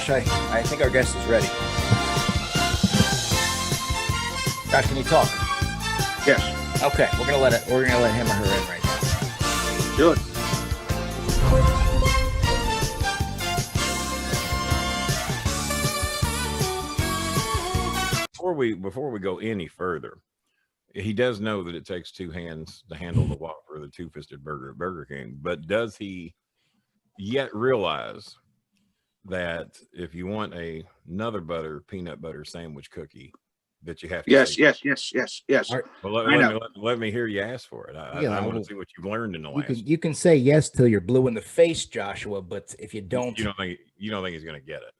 Josh, I think our guest is ready. Josh, can you talk? Yes. Okay, we're gonna let him or her in right now. Do it. Before we go any further, he does know that it takes two hands to handle the Whopper, the two-fisted burger at Burger King. But does he yet realize that if you want another peanut butter sandwich cookie, that you have to yes. Right. Well, let me hear you ask for it. I want to see what you've learned in the last. You can say yes till you're blue in the face, Joshua, but if you don't, you don't think he's going to get it.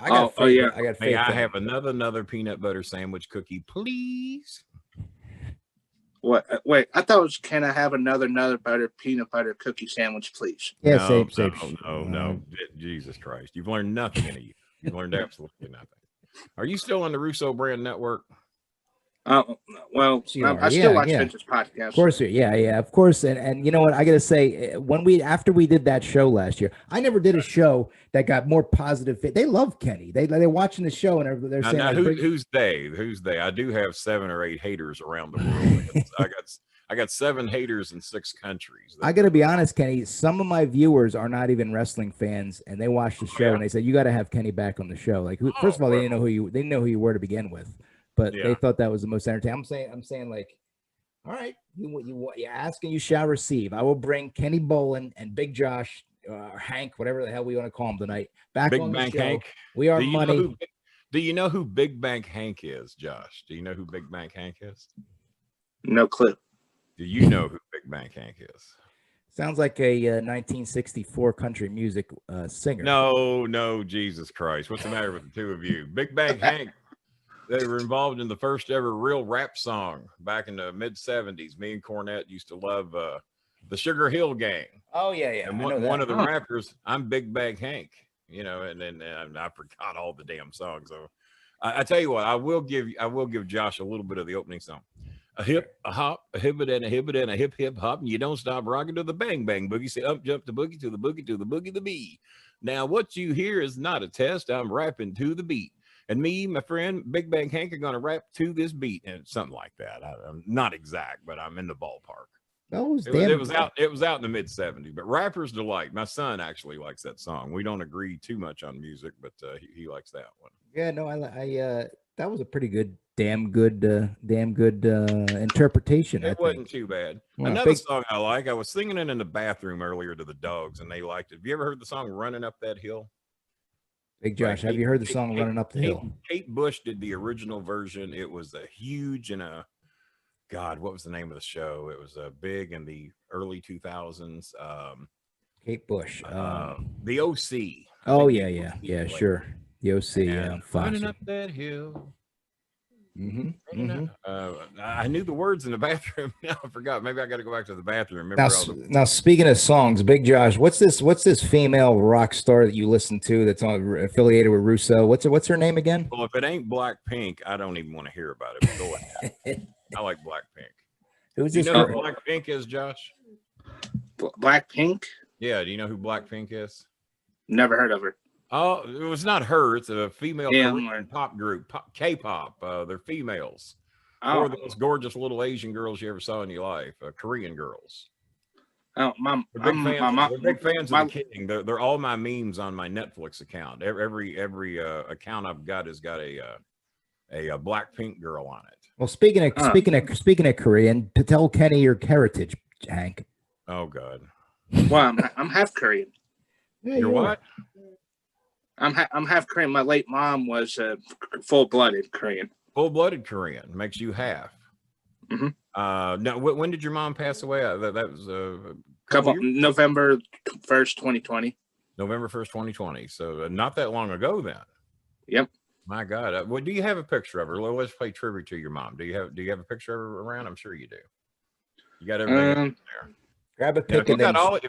I got faith. I got faith. May I have another peanut butter sandwich cookie, please? What? Wait, I thought it was, can I have another peanut butter cookie sandwich, please? Yeah, no. Jesus Christ. You've learned nothing in a year. You've learned absolutely nothing. Are you still on the Russo Brand Network? Well, I still watch Vince's podcast. Of course, of course. And you know what? I got to say, after we did that show last year, I never did a show that got more positive. They love Kenny. They're watching the show and they're saying, now, who's they? Who's they? I do have 7 or 8 haters around the world. I got 7 haters in 6 countries. I got to be honest, Kenny. Some of my viewers are not even wrestling fans, and they watched the show and they said, "You got to have Kenny back on the show." Like, first of all, they didn't know who you were to begin with. But they thought that was the most entertaining. I'm saying, like, all right, you ask and you shall receive. I will bring Kenny Bolin and Big Josh or Hank, whatever the hell we want to call him tonight, back on the show. Hank. We are money. Do you know who Big Bank Hank is, Josh? Do you know who Big Bank Hank is? No clue. Do you know who Big Bank Hank is? Sounds like a 1964 country music singer. No, Jesus Christ. What's the matter with the two of you? Big Bank Hank. They were involved in the first ever real rap song back in the mid-'70s. Me and Cornette used to love the Sugar Hill Gang. Oh, yeah. And one of the rappers, I'm Big Bag Hank, and I forgot all the damn songs. So I tell you what, I will give Josh a little bit of the opening song. A hip, a hop, a hibbit and a hibbit and a hip, hip, hop, and you don't stop rocking to the bang, bang boogie. Say up, jump the boogie to the boogie to the boogie the bee. Now, what you hear is not a test. I'm rapping to the beat. And me, my friend, Big Bang Hank, are going to rap to this beat and something like that. I'm not exact, but I'm in the ballpark. It was out in the mid-'70s, but Rapper's Delight. My son actually likes that song. We don't agree too much on music, but he likes that one. Yeah, no, I that was a pretty good, damn good interpretation. It wasn't too bad. Well, another song I like, I was singing it in the bathroom earlier to the dogs, and they liked it. Have you ever heard the song Running Up That Hill? Big Josh, have you heard the song Running Up the Hill? Kate Bush did the original version. It was a huge God, what was the name of the show? It was big in the early 2000s. Kate Bush. The OC. Oh, yeah, sure. The OC. Running Up That Hill. Mm-hmm. I knew the words in the bathroom. Now I forgot. Maybe I got to go back to the bathroom. Now, speaking of songs, Big Josh, what's this female rock star that you listen to that's affiliated with Russo? What's her name again? Well, if it ain't Blackpink, I don't even want to hear about it. Go ahead. I like Blackpink. Who's this? Do you know who Blackpink is, Josh? Blackpink? Yeah. Do you know who Blackpink is? Never heard of her. Oh, it was not her. It's a female Korean pop group, K-pop. They're females. Or the most gorgeous little Asian girls you ever saw in your life, Korean girls. Oh, they're big fans of the King. They're all my memes on my Netflix account. Every account I've got has got a Blackpink girl on it. Well, speaking of Korean, to tell Kenny your heritage, Hank. Oh God. Well, I'm half Korean. Yeah, you're what? I'm half Korean. My late mom was full-blooded Korean. Full-blooded Korean makes you half. Mm-hmm. Now, when did your mom pass away? That was November 1st, 2020. November 1st, 2020. So not that long ago then. Yep. My God. Well, do you have a picture of her? Let's play tribute to your mom. Do you have a picture of her around? I'm sure you do. You got everything in there. Grab a pic. If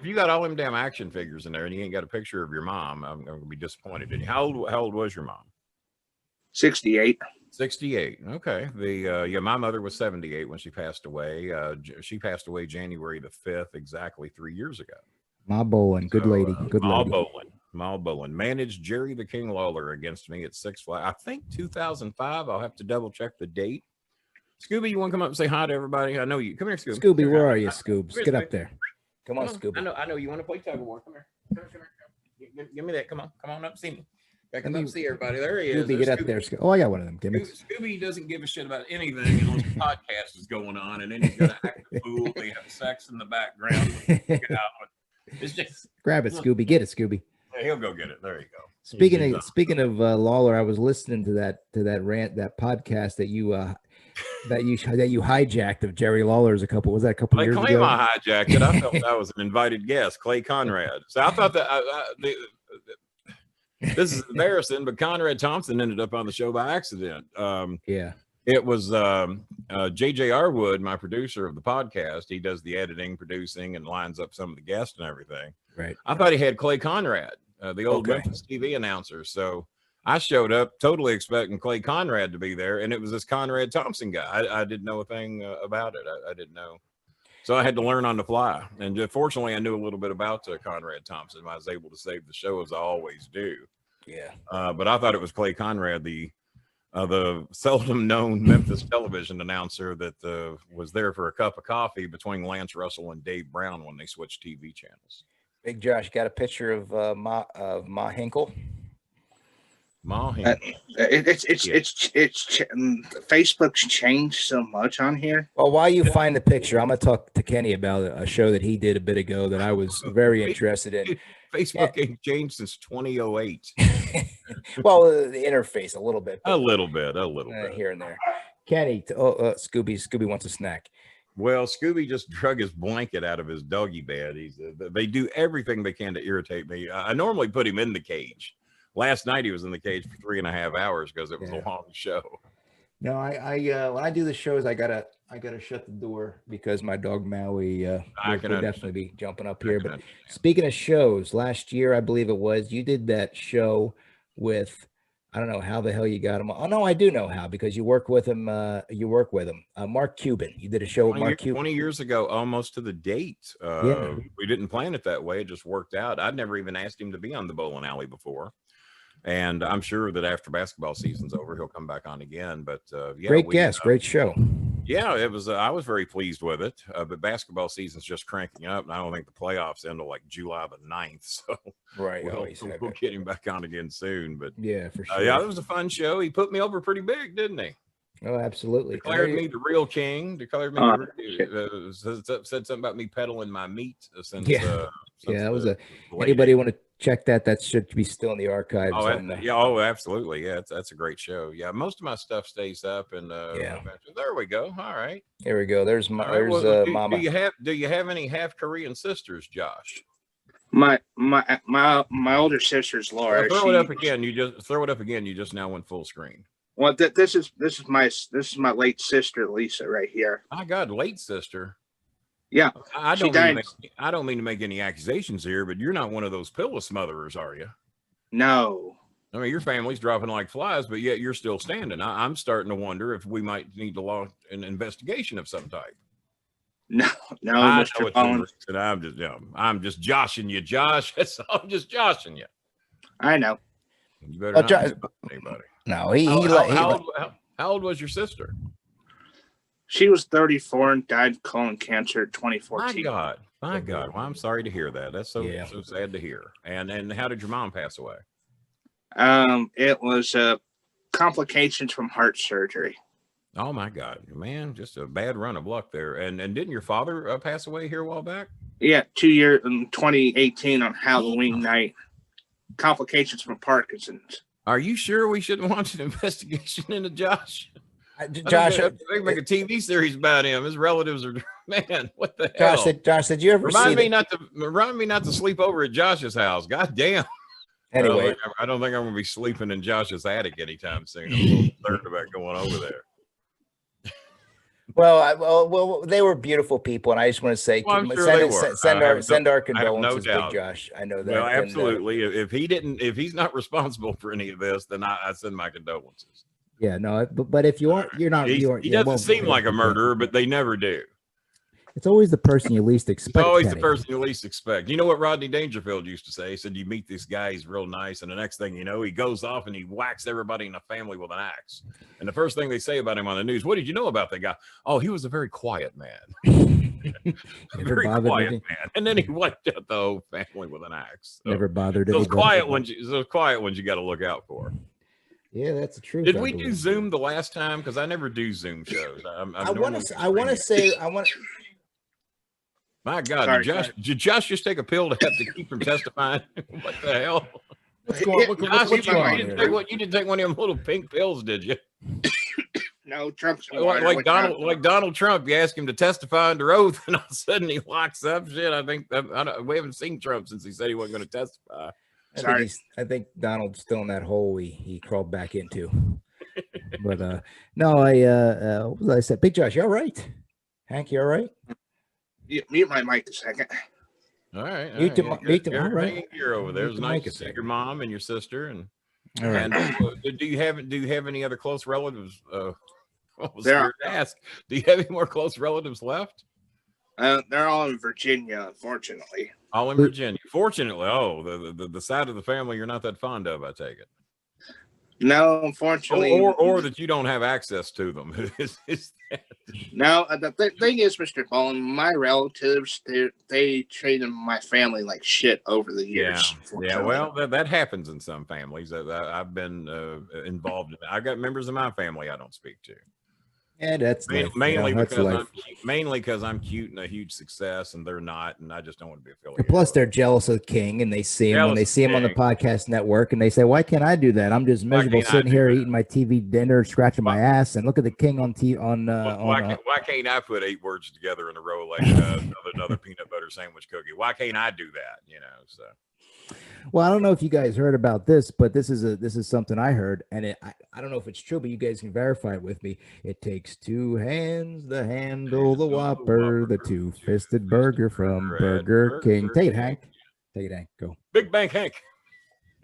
you got all them damn action figures in there and you ain't got a picture of your mom, I'm going to be disappointed in you. How old was your mom? 68. 68. Okay. My mother was 78 when she passed away. She passed away January the 5th, exactly 3 years ago. Ma Bolin, good lady, good Ma lady. Bolin. Mal Bolin managed Jerry the King Lawler against me at Six Flags. I think 2005. I'll have to double check the date. Scooby, you want to come up and say hi to everybody? I know you. Come here, Scooby. Scooby, where are you, Scoobs? Get up there. Come on, Scooby. I know. You want to play tug of war. Come here. Come here. Give me that. Come on up. See me. Come up, see everybody. There he is. Scooby, get up there. Oh, I got one of them gimmicks. Scooby doesn't give a shit about anything unless the podcast is going on, and then he's got to act a fool. They have sex in the background. It's just grab it, Scooby. Get it, Scooby. Yeah, he'll go get it. There you go. Speaking of Lawler, I was listening to that podcast that you hijacked of Jerry Lawler's a couple years ago? I hijacked it. I felt I was an invited guest, Clay Conrad. So I thought that this is embarrassing, but Conrad Thompson ended up on the show by accident. Yeah. It was JJ Arwood, my producer of the podcast. He does the editing, producing, and lines up some of the guests and everything. Right. I thought he had Clay Conrad, the old Memphis TV announcer. So I showed up totally expecting Clay Conrad to be there, and it was this Conrad Thompson guy. I didn't know a thing about it. I didn't know. So I had to learn on the fly. And fortunately, I knew a little bit about Conrad Thompson. I was able to save the show, as I always do. Yeah. But I thought it was Clay Conrad, the seldom known Memphis television announcer that was there for a cup of coffee between Lance Russell and Dave Brown when they switched TV channels. Big Josh, got a picture of Ma Hinkle? Ma Hinkle. Facebook's changed so much on here. Well, while you find the picture, I'm gonna talk to Kenny about a show that he did a bit ago that I was very interested in. Facebook ain't changed since 2008. Well, the interface a little bit. A little bit here and there. Kenny, Scooby wants a snack. Well, Scooby just drug his blanket out of his doggy bed. They do everything they can to irritate me. I normally put him in the cage. Last night he was in the cage for 3.5 hours because it was a long show. No, I when I do the shows, I gotta shut the door because my dog Maui will definitely be jumping up here. But speaking of shows, last year I believe it was, you did that show with, I don't know how the hell you got him. Oh no, I do know how, because you work with him. Mark Cuban. You did a show with Mark Cuban 20 years ago, almost to the date. We didn't plan it that way. It just worked out. I'd never even asked him to be on the Bowling Alley before. And I'm sure that after basketball season's over, he'll come back on again. But great guest, great show. Yeah, it was. I was very pleased with it. But basketball season's just cranking up, and I don't think the playoffs end until like July the 9th. So we'll get him back on again soon. But yeah, for sure. Yeah, it was a fun show. He put me over pretty big, didn't he? Oh, absolutely. Declared me the real king. Declared me said something about me peddling my meat. Since that was anybody want to check that should be still in the archives. Absolutely. Yeah, that's a great show. Yeah, most of my stuff stays up, and there we go. All right, here we go. There's Mama. Do you have any half Korean sisters, Josh? My older sister's Laura. Throw it up again. You just now went full screen. Well, this is my late sister Lisa right here. My God, late sister. Yeah, I don't mean to make any accusations here, but you're not one of those pillow smotherers, are you? No. I mean, your family's dropping like flies, but yet you're still standing. I'm starting to wonder if we might need to launch an investigation of some type. No, Mr. Bolin. I'm just joshing you, Josh. I'm just joshing you. I know. You better not anybody. No, how old was your sister? She was 34 and died of colon cancer in 2014. My God. Well, I'm sorry to hear that. That's so sad to hear. And how did your mom pass away? It was complications from heart surgery. Oh my God, man, just a bad run of luck there. And didn't your father pass away here a while back? Yeah, 2 years in 2018 on Halloween night. Complications from Parkinson's. Are you sure we shouldn't launch an investigation into Josh? Josh, they make a TV series about him. His relatives are, man, what the hell? Josh, did you ever remind me not to sleep over at Josh's house? God damn. Anyway, I don't think I'm going to be sleeping in Josh's attic anytime soon. I'm a little concerned about going over there. Well, they were beautiful people, and I just want to say, send our condolences, Big Josh. I know that. Well, absolutely. If he's not responsible for any of this, then I send my condolences. Yeah, no, but if you aren't, you're not. He doesn't seem like a murderer, but they never do. It's always the person you least expect. It's always Kenny. the person you least expect. You know what Rodney Dangerfield used to say? He said, you meet this guy, he's real nice, and the next thing you know, he goes off and he whacks everybody in the family with an axe. And the first thing they say about him on the news, what did you know about that guy? Oh, he was a very quiet man. Very quiet man. And then he wiped out the whole family with an axe. So, never bothered those anybody. quiet ones you got to look out for. Yeah, that's the truth. Did we do Zoom the last time? Because I never do Zoom shows. I want to say. My God, did Josh just take a pill to have to keep from testifying? What the hell? What's going on? You didn't take one of them little pink pills, did you? No, Trump's like Donald Trump. You ask him to testify under oath, and all of a sudden he locks up. Shit, I think we haven't seen Trump since he said he wasn't going to testify. I think Donald's still in that hole he crawled back into. But no, what was I said? Big Josh, you all right? Hank, you all right? Mute my mic a second. All right. All right. You're over there. It was nice to see your mom and your sister. And all right. And do you have any other close relatives? To ask. Do you have any more close relatives left? They're all in Virginia, unfortunately. All in Virginia. Fortunately, the side of the family you're not that fond of, I take it. No, unfortunately. Or that you don't have access to them. No, the thing is, Mr. Bolin, my relatives, they treated my family like shit over the years. Yeah. Well, that happens in some families. I've been involved in it. I've got members of my family I don't speak to. Yeah, that's mainly because I'm cute and a huge success, and they're not, and I just don't want to be affiliated. And plus, they're jealous of King, and they see him when they see him on the podcast network, and they say, "Why can't I do that? I'm just miserable sitting here eating my TV dinner, scratching my ass, and look at the King on TV." Why can't I put 8 words together in a row like another peanut butter sandwich cookie? Why can't I do that? So. Well, I don't know if you guys heard about this, but this is something I heard, and I don't know if it's true, but you guys can verify it with me. It takes 2 hands to handle the Whopper, the 2-fisted burger from Burger King. Take it, Hank. Go. Big Bank Hank.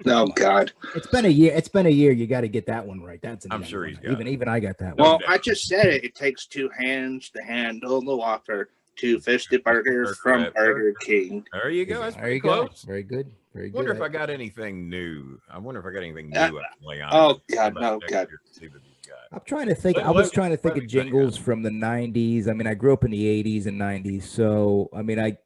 Oh God. It's been a year. You got to get that one right. I'm sure he's got even I got that one. Well, I just said it. It takes 2 hands to handle the Whopper. 2-fisted burger from Burger King. There you go. That's pretty close. Very good. Very good. Wonder if I got anything new. Oh God, no, God. I'm trying to think. I was trying to think of jingles from the 90s. I mean, I grew up in the 80s and 90s, so I mean, I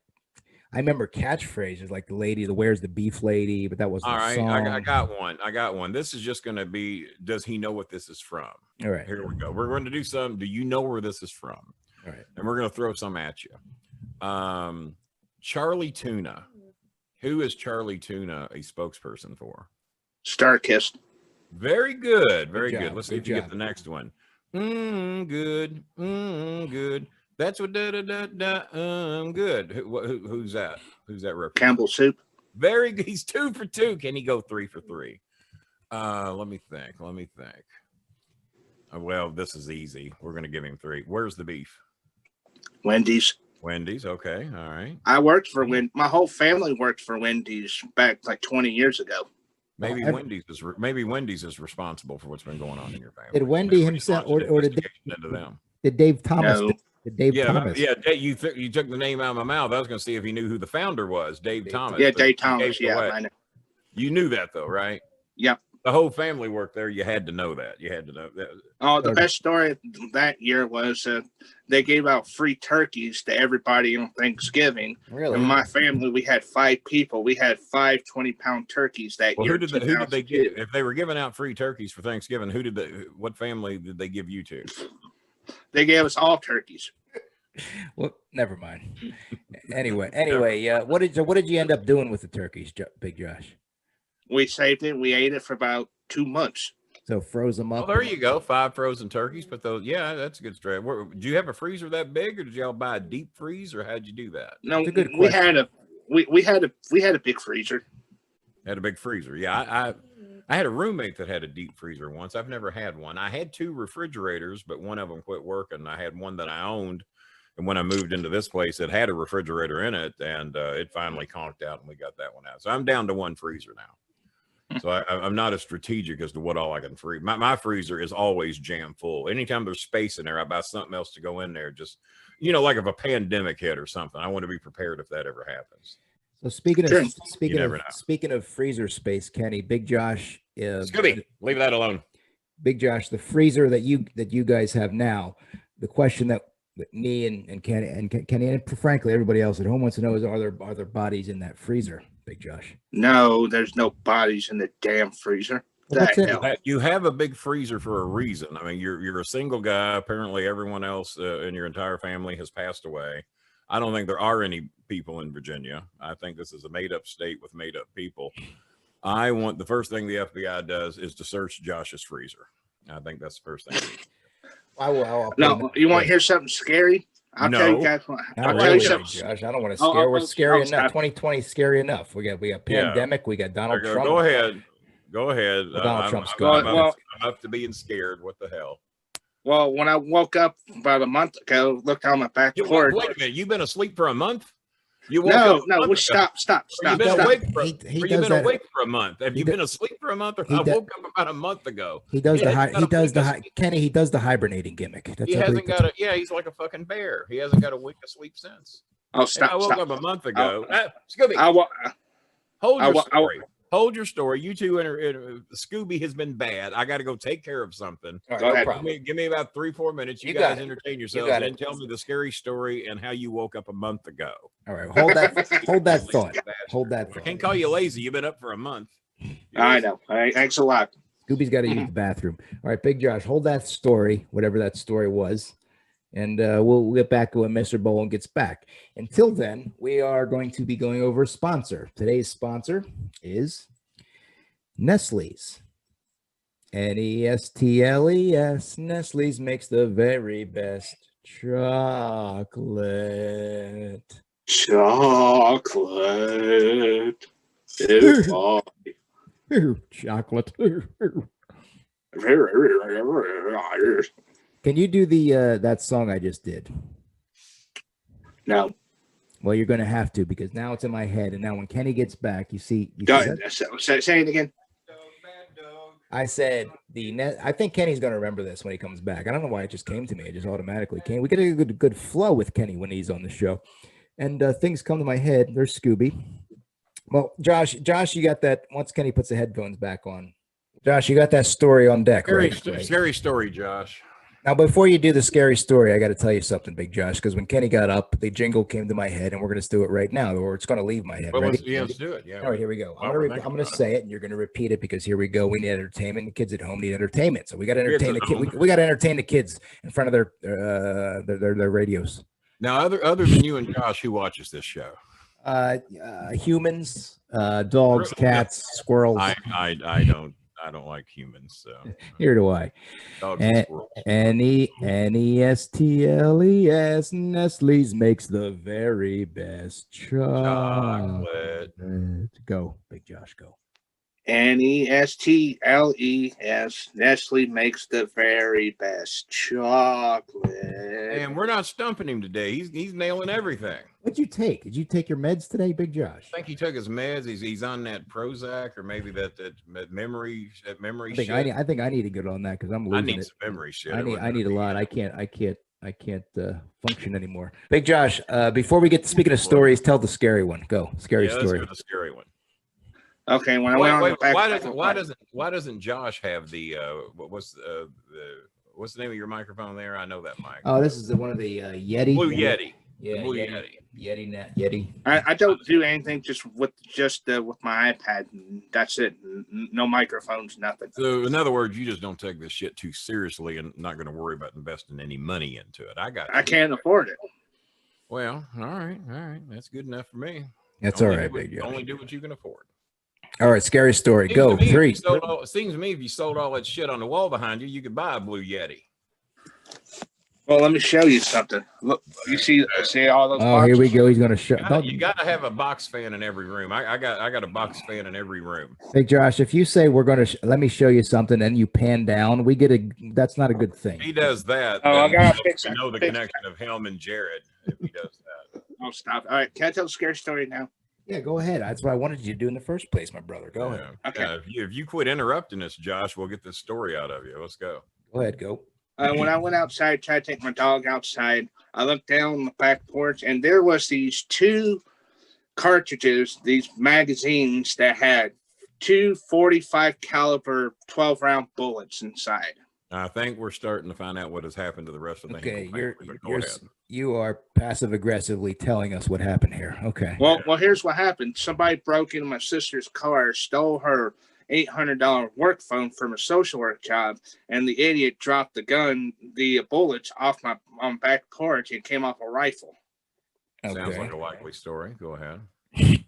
remember catchphrases like the "Where's the beef lady?" But that wasn't all right. Song. I got one. This is just going to be. Does he know what this is from? All right. Here we go. We're going to do some. Do you know where this is from? All right. And we're going to throw some at you. Charlie Tuna. Who is Charlie Tuna a spokesperson for? Starkist. Very good. Very good. Let's see if you get the next one. Good. Good. That's what good. Who's that? Who's that represent? Campbell Soup. Very good. He's 2 for 2. Can he go 3 for 3? Let me think. Well, this is easy. We're going to give him 3. Where's the beef? Wendy's. Okay. All right. I worked for my whole family worked for Wendy's back like 20 years ago. Maybe Wendy's is responsible for what's been going on in your family. Did Wendy himself or did Dave Thomas? No. Thomas? Yeah. You took the name out of my mouth. I was going to see if he knew who the founder was. Dave Thomas. Yeah, Dave Thomas. Yeah, I know. You knew that though, right? Yep. The whole family worked there. You had to know that. Oh, the best story that year was they gave out free turkeys to everybody on Thanksgiving. Really? In my family, we had 5 people. We had 5 20-pound turkeys that year. Who did they give? If they were giving out free turkeys for Thanksgiving, what family did they give you to? They gave us all turkeys. Well, never mind. Anyway, what did you end up doing with the turkeys, Big Josh? We saved it. We ate it for about 2 months. So froze them up. Oh, there you go. 5 frozen turkeys. But that's a good strategy. Do you have a freezer that big, or did y'all buy a deep freeze, or how'd you do that? No, we had a big freezer. Had a big freezer. Yeah, I had a roommate that had a deep freezer once. I've never had one. I had 2 refrigerators, but one of them quit working. I had one that I owned. And when I moved into this place, it had a refrigerator in it, and it finally conked out, and we got that one out. So I'm down to 1 freezer now. So I'm not as strategic as to what all I can freeze. My freezer is always jam full. Anytime there's space in there, I buy something else to go in there. Just you know, like if a pandemic hit or something. I want to be prepared if that ever happens. So speaking of freezer space, Kenny, Big Josh, Scooby, leave that alone. Big Josh, the freezer that you guys have now, the question that me and Kenny and frankly everybody else at home wants to know is, are there bodies in that freezer, Big Josh? No, there's no bodies in the damn freezer. Well, You have a big freezer for a reason. I mean, you're a single guy. Apparently, everyone else in your entire family has passed away. I don't think there are any people in Virginia. I think this is a made-up state with made-up people. The first thing the FBI does is to search Josh's freezer. I think that's the first thing. No, you want to hear something scary? I'll tell you guys. I'll tell you something, Josh. I don't want to scare. We're scary enough. 2020 is scary enough. We got pandemic. We got Donald Trump. Go ahead. Well, Donald Trump's gone. I'm up to being scared. What the hell? Well, when I woke up about a month ago, looked on my back porch. Wait a minute. You've been asleep for a month? No. Stop. You've been awake for a month. Have you been asleep for a month? I woke up about a month ago. He does Kenny. He does the hibernating gimmick. He hasn't got a. Yeah, he's like a fucking bear. He hasn't got a week of sleep since. Oh, stop! I woke up a month ago. Scooby, hold your story. You two, Scooby has been bad. I got to go take care of something. Give me about 3-4 minutes. You guys entertain yourselves and tell me the scary story and how you woke up a month ago. All right, hold that thought. Hold that thought. I can't call you lazy. You've been up for a month. I know. Thanks a lot. Scooby's got to use the bathroom. All right, Big Josh, hold that story, whatever that story was. And we'll get back to when Mr. Bolin gets back. Until then, we are going to be going over a sponsor. Today's sponsor is Nestle's. Nestles. Nestle's makes the very best chocolate. Chocolate. Chocolate. Can you do that song I just did? No. Well, you're going to have to, because now it's in my head, and now when Kenny gets back, you see. Say it again. I said I think Kenny's going to remember this when he comes back. I don't know why it just came to me. It just automatically came. We get a good flow with Kenny when he's on the show, and things come to my head. There's Scooby. Well, Josh, you got that. Once Kenny puts the headphones back on, Josh, you got that story on deck. Scary story, Josh. Now, before you do the scary story, I got to tell you something, Big Josh, because when Kenny got up, the jingle came to my head, and we're going to do it right now, or it's going to leave my head. Well, let's do it. Yeah. All right, here we go. I'm going to say it, and you're going to repeat it, because here we go. We need entertainment. The kids at home need entertainment, so we got to entertain the kids. We got to entertain the kids in front of their radios. Now, other than you and Josh, who watches this show? Humans, dogs, cats, squirrels. I don't like humans, so here do I. Nestles. Nestle's makes the very best chocolate. Go, Big Josh, go. Nestles. Nestle makes the very best chocolate. And we're not stumping him today. He's nailing everything. What'd you take? Did you take your meds today, Big Josh? I think he took his meds. He's on that Prozac, or maybe that memory shit. I think I need to get on that, because I'm losing it. I need some memory shit. I need a lot. I can't function anymore. Big Josh, before we get to speaking of stories, tell the scary one. Go. Scary story. Let's go the scary one. Okay, when I went why doesn't Josh have the what's the name of your microphone there? I know that mic. Oh, this is one of the Yeti. Blue Yeti. Yeah, Blue Yeti. I don't do anything just with my iPad, and that's it. No microphones, nothing. So in other words, you just don't take this shit too seriously, and not going to worry about investing any money into it. I can't afford it. Well, all right, that's good enough for me. That's all right, Big Josh. Only do what you can afford. All right, scary story. Go. 3. It seems to me if you sold all that shit on the wall behind you, you could buy a Blue Yeti. Well, let me show you something. Look, you see all those. Oh, boxes? Here we go. He's going to show. You got to have a box fan in every room. I got a box fan in every room. Hey, Josh, if you say we're going to let me show you something, and you pan down, we get that's not a good thing. If he does that. Oh, I got to fix it. Know the connection of Helm and Jared if he does that. Oh, stop. All right, can I tell a scary story now? Yeah, go ahead. That's what I wanted you to do in the first place, my brother. Go ahead. Okay. If you quit interrupting us, Josh, we'll get this story out of you. Let's go. Go ahead. Go. when I went outside, tried to take my dog outside, I looked down on the back porch, and there was these 2 cartridges, these magazines that had 2 45 caliber 12-round bullets inside. I think we're starting to find out what has happened to the rest of the Okay, you are passive aggressively telling us what happened here. Okay. Well, here's what happened. Somebody broke into my sister's car, stole her $800 work phone from a social work job, and the idiot dropped the bullets off my back porch and came off a rifle. Okay. Sounds like a likely story. Go ahead.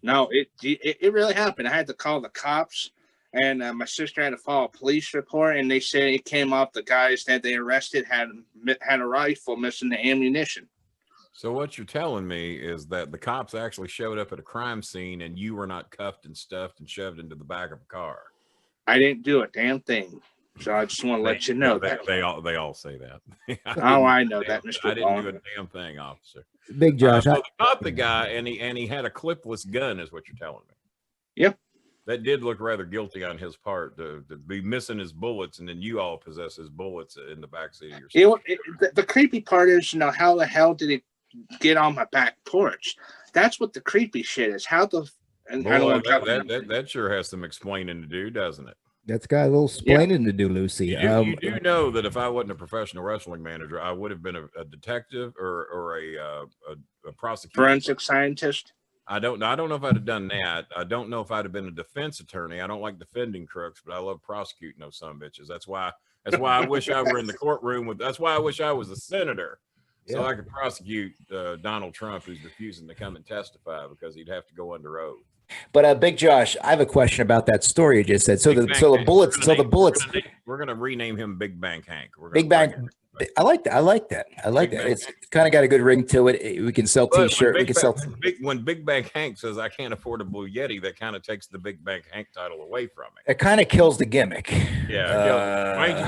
No, it really happened. I had to call the cops. And my sister had to file a police report, and they said it came off the guys that they arrested had a rifle missing the ammunition. So what you're telling me is that the cops actually showed up at a crime scene, and you were not cuffed and stuffed and shoved into the back of a car. I didn't do a damn thing, so I just want to let you know that. They all say that. I know that, Mr. I didn't do a damn thing, officer. Big Josh. So they caught the guy, and he had a clipless gun, is what you're telling me. Yep. That did look rather guilty on his part to be missing his bullets, and then you all possess his bullets in the backseat of your car. The creepy part is, how the hell did it get on my back porch? That's what the creepy shit is. That sure has some explaining to do, doesn't it? That's got a little explaining to do, Lucy. You do know that if I wasn't a professional wrestling manager, I would have been a detective or a prosecutor, forensic scientist. I don't know if I'd have done that. I don't know if I'd have been a defense attorney. I don't like defending crooks, but I love prosecuting those son of bitches. That's why I wish I were in the courtroom that's why I wish I was a senator. So I could prosecute Donald Trump, who's refusing to come and testify because he'd have to go under oath. But Big Josh, I have a question about that story you just said. The bullets. We're gonna rename him Big Bang Hank. Big Bang. I like that. It's kind of got a good ring to it. We can sell T-shirts. When Big Bang Hank says I can't afford a Blue Yeti, that kind of takes the Big Bang Hank title away from it. It kind of kills the gimmick. Yeah. Why ain't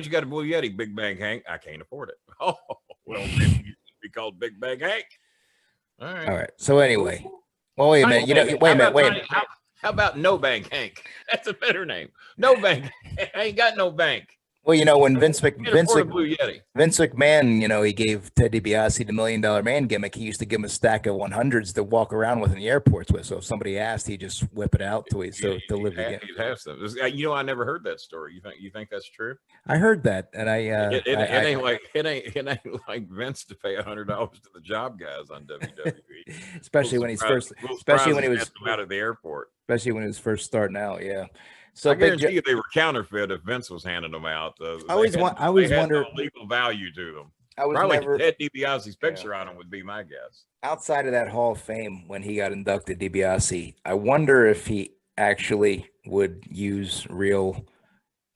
you got a Blue Yeti, Big Bang Hank? I can't afford it. Oh, well, maybe you should be called Big Bang Hank. All right. So anyway, well, wait a minute. Wait a minute. How about No Bank Hank? That's a better name. No Bank. I ain't got no bank. Well, when Vince McMahon, he gave Ted DiBiase the $1 Million Man gimmick. He used to give him a stack of 100s to walk around with in the airports with. So if somebody asked, he'd just whip it out to live again. He'd have some. I never heard that story. You think that's true? I heard that, and it ain't like Vince to pay $100 to the job guys on WWE, especially when he was out of the airport, especially when he was first starting out. Yeah. So I guarantee you they were counterfeit if Vince was handing them out. I always wonder no legal value to them. Probably Ted DiBiase's picture on them would be my guess. Outside of that Hall of Fame, when he got inducted, DiBiase, I wonder if he actually would use real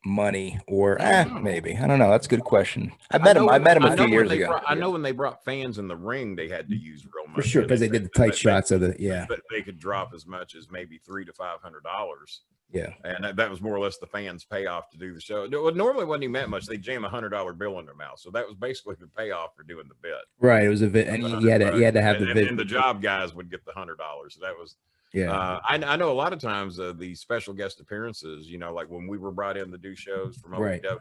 money or maybe. I don't know. That's a good question. I met him a few years ago. I know when they brought fans in the ring, they had to use real money. For sure, because they did the tight shots of the But they could drop as much as maybe $300 to $500. Yeah, and that was more or less the fans' payoff to do the show. Normally, when he meant much, they jam $100 bill in their mouth, so that was basically the payoff for doing the bit. Right, it was a bit, and you had to have the bit. And the job guys would get the $100. So that was I know a lot of times the special guest appearances. Like when we were brought in to do shows from OVW,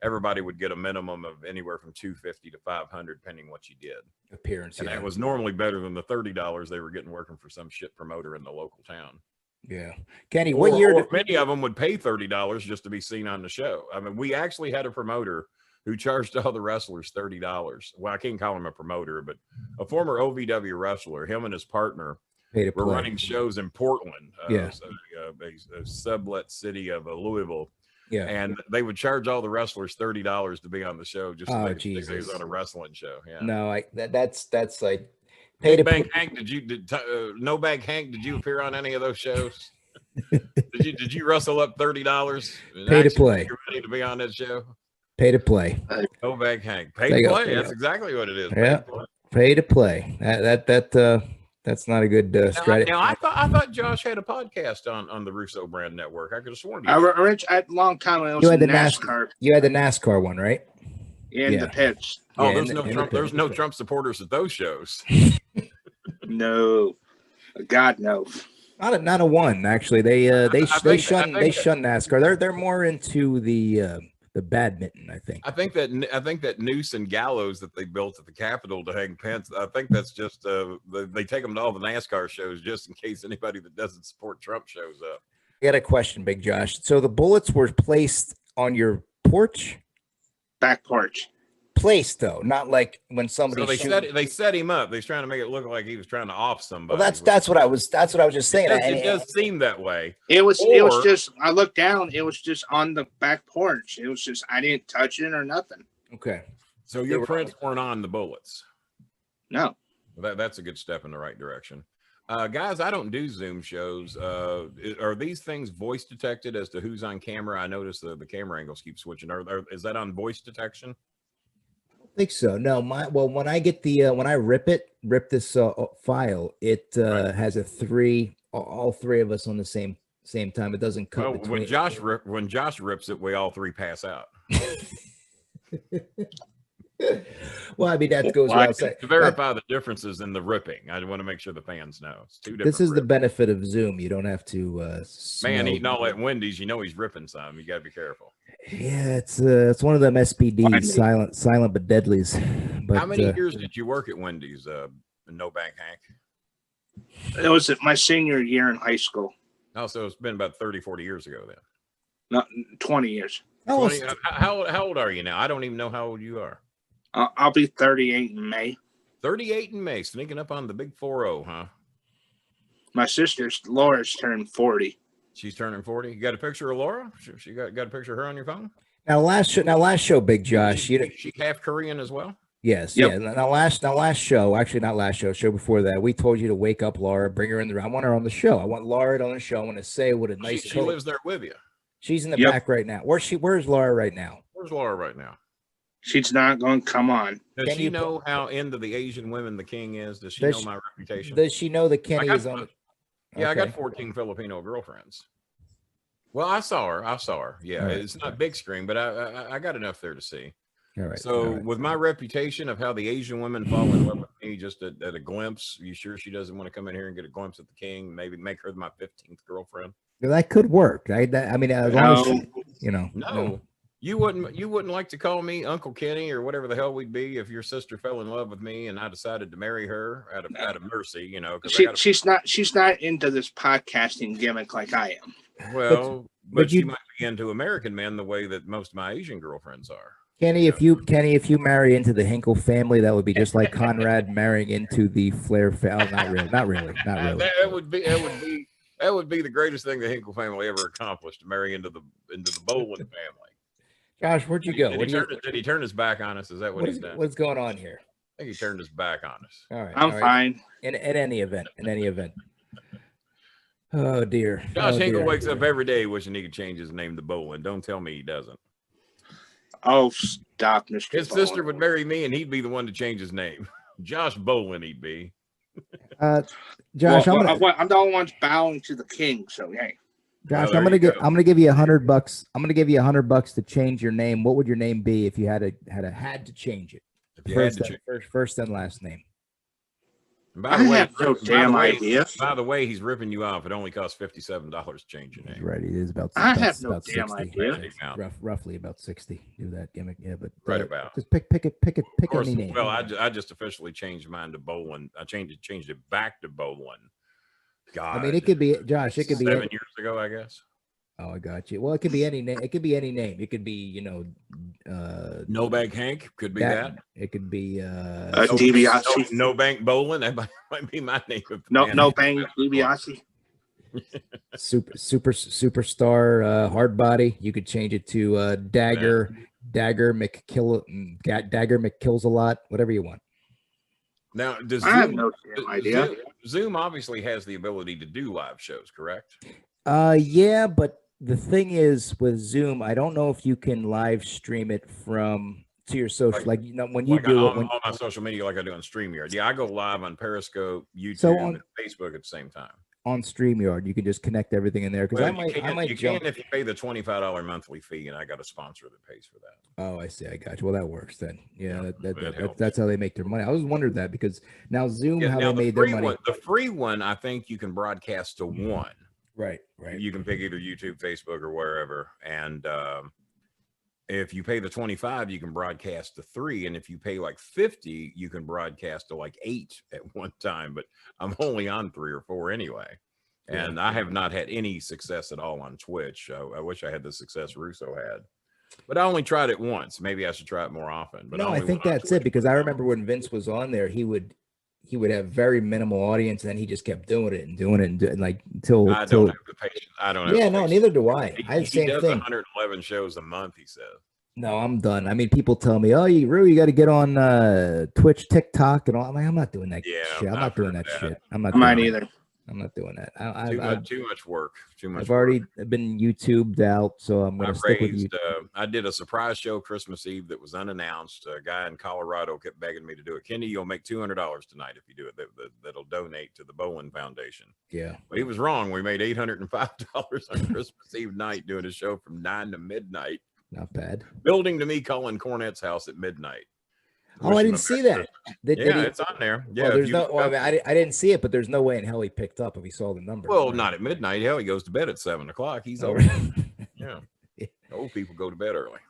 everybody would get a minimum of anywhere from $250 to $500, depending what you did. Appearance, and that was normally better than the $30 they were getting working for some shit promoter in the local town. Yeah, Kenny, what year? Many of them would pay $30 just to be seen on the show. I mean, we actually had a promoter who charged all the wrestlers $30. Well, I can't call him a promoter, but a former OVW wrestler. Him and his partner were running shows in Portland, a sublet city of Louisville. Yeah, and they would charge all the wrestlers $30 to be on the show just so they was on a wrestling show. Yeah, no, that's like. Big Bang Hank, No Bag Hank, did you appear on any of those shows? did you rustle up $30? Pay to play. You're ready to be on that show? Pay to play. No Bag Hank. Pay to play. That's exactly what it is. Yeah. Pay to play. That's not a good strategy. Now I thought Josh had a podcast on the Russo Brand Network. I could have sworn a long time ago. You had the NASCAR. You had the NASCAR one, right? In the pits. Oh, there's no Trump supporters at those shows. No, God no. Not a one actually. They shun NASCAR. They're more into the the badminton. I think. I think that noose and gallows that they built at the Capitol to hang pens. I think that's just they take them to all the NASCAR shows just in case anybody that doesn't support Trump shows up. I got a question, Big Josh. So the bullets were placed on your porch? Back porch. Placed though, not like when somebody. So they set him up. They're trying to make it look like he was trying to off somebody. Well, that's what I was just saying. It does seem that way. It was just. I looked down. It was just on the back porch. It was just. I didn't touch it or nothing. Okay. So your prints weren't on the bullets. No. That's a good step in the right direction. Guys, I don't do Zoom shows. Are these things voice detected as to who's on camera? I noticed the camera angles keep switching. Is that on voice detection? I think so. No, when I get the when I rip this file, it has all three of us on the same time. It doesn't cut. Well, when Josh rips it, we all three pass out. Well, I mean that goes without saying. To verify the differences in the ripping, I want to make sure the fans know it's two different. This is the benefit of Zoom. You don't have to. Man eating all that Wendy's, you know he's ripping some. You got to be careful. Yeah, it's one of them SPDs, silent but deadlies. But how many years did you work at Wendy's? No Bank Hank. It was my senior year in high school. Oh, so it's been about 30, 40 years ago then. Not 20 years. 20, how old are you now? I don't even know how old you are. I'll be 38 in May. 38 in May, sneaking up on the big 40, huh? My sister's Laura's turned 40. She's turning 40. You got a picture of Laura? She got a picture of her on your phone? Now last show, Big Josh. She half Korean as well? Yes. Yep. Yeah. Now last show, actually not last show before that, we told you to wake up Laura, bring her in the room. I want her on the show. I want Laura on the show. I want to say what a nice. She lives there with you. She's in the back right now. Where's Laura right now? Where's Laura right now? She's not going to come on. Does she know how into the Asian women the king is? Does she know my reputation? Does she know that Kenny is on? Yeah, I got 14 Filipino girlfriends. Well, I saw her. Yeah, right. It's not big screen, but I got enough there to see. All right. So with my reputation of how the Asian women fall in love with me just at a glimpse, you sure she doesn't want to come in here and get a glimpse at the king? Maybe make her my 15th girlfriend. That could work. I mean, as long as she, No. You wouldn't like to call me Uncle Kenny or whatever the hell we'd be if your sister fell in love with me and I decided to marry her out of mercy, She's not into this podcasting gimmick like I am. Well, but she might be into American men the way that most of my Asian girlfriends are. Kenny, if you marry into the Hinkle family, that would be just like Conrad marrying into the Flair family. Not really. That would be the greatest thing the Hinkle family ever accomplished, to marry into the Bolin family. Josh, where'd you go? Did he turn his back on us? Is that what he's done? What's going on here? I think he turned his back on us. All right. I'm fine. In any event. Oh, dear. Josh Hinkle wakes up every day wishing he could change his name to Bolin. Don't tell me he doesn't. Oh, stop, Mr. His sister would marry me, and he'd be the one to change his name. Josh Bolin, he'd be. Josh, I'm the only one bowing to the king. So hey, Josh, I'm gonna give you $100. I'm gonna give you $100 to change your name. What would your name be if you had to change it? First and last name. By the way, he's ripping you off. It only costs $57 to change your name. Right, it is about. I have no about damn 60. idea. Roughly about 60. Do that gimmick, yeah, but right about. Just pick any name. Well, I just officially changed mine to Bolin. I changed it back to Bolin. God, I mean, it could be Josh. It could be 7 years ago, I guess. Oh, I got you. Well, it could be any name. It could be any name. It could be, No Bank Hank could be that. It could be DiBiase. No Bank Bolin. That might be my name. No Bank DiBiase. Superstar hard body. You could change it to Dagger McKills a lot. Whatever you want. Now, I have no damn idea. Zoom obviously has the ability to do live shows, correct? Yeah, but the thing is with Zoom, I don't know if you can live stream it to your social, when you do it on my social media, like I do on StreamYard. Yeah, I go live on Periscope, YouTube, and Facebook at the same time. On StreamYard, you can just connect everything in there. Because you can if you pay the $25 monthly fee, and I got a sponsor that pays for that. Oh, I see. I got you. Well, that works then. Yeah, that's how they make their money. I was wondering that because now Zoom, they made their money. The free one, I think you can broadcast to one. Right. You can pick either YouTube, Facebook, or wherever, and if you pay the 25, you can broadcast to 3, and if you pay like 50, you can broadcast to like 8 at one time. But I'm only on 3 or 4 anyway, and I have not had any success at all on Twitch. I wish I had the success Russo had, but I only tried it once. Maybe I should try it more often. But no, I think that's it, because I remember when Vince was on there, he would have very minimal audience, and then he just kept doing it and doing it and like until I don't have the patience. I don't have. Yeah, no, neither do I. He, I have the same does thing. 111 shows a month, he says. No, I'm done. I mean, people tell me, "Oh, you got to get on Twitch, TikTok, and all." I'm like, I'm not doing that shit. I'm not doing that shit. I'm not. I either. I'm not doing that. Too much work. Too much. I've already been YouTubed out, so I'm going to stick with you. I did a surprise show Christmas Eve that was unannounced. A guy in Colorado kept begging me to do it. Kenny, you'll make $200 tonight if you do it. That'll donate to the Bolin Foundation. Yeah, but he was wrong. We made $805 on Christmas Eve night doing a show from 9 to midnight. Not bad. Building to me Colin Cornett's house at midnight. Oh, I didn't see that. It's on there. Yeah, well, there's no. Well, I mean, I didn't see it, but there's no way in hell he picked up if he saw the number. Well, not at midnight. Hell, he goes to bed at 7 o'clock. He's old. Yeah, old people go to bed early.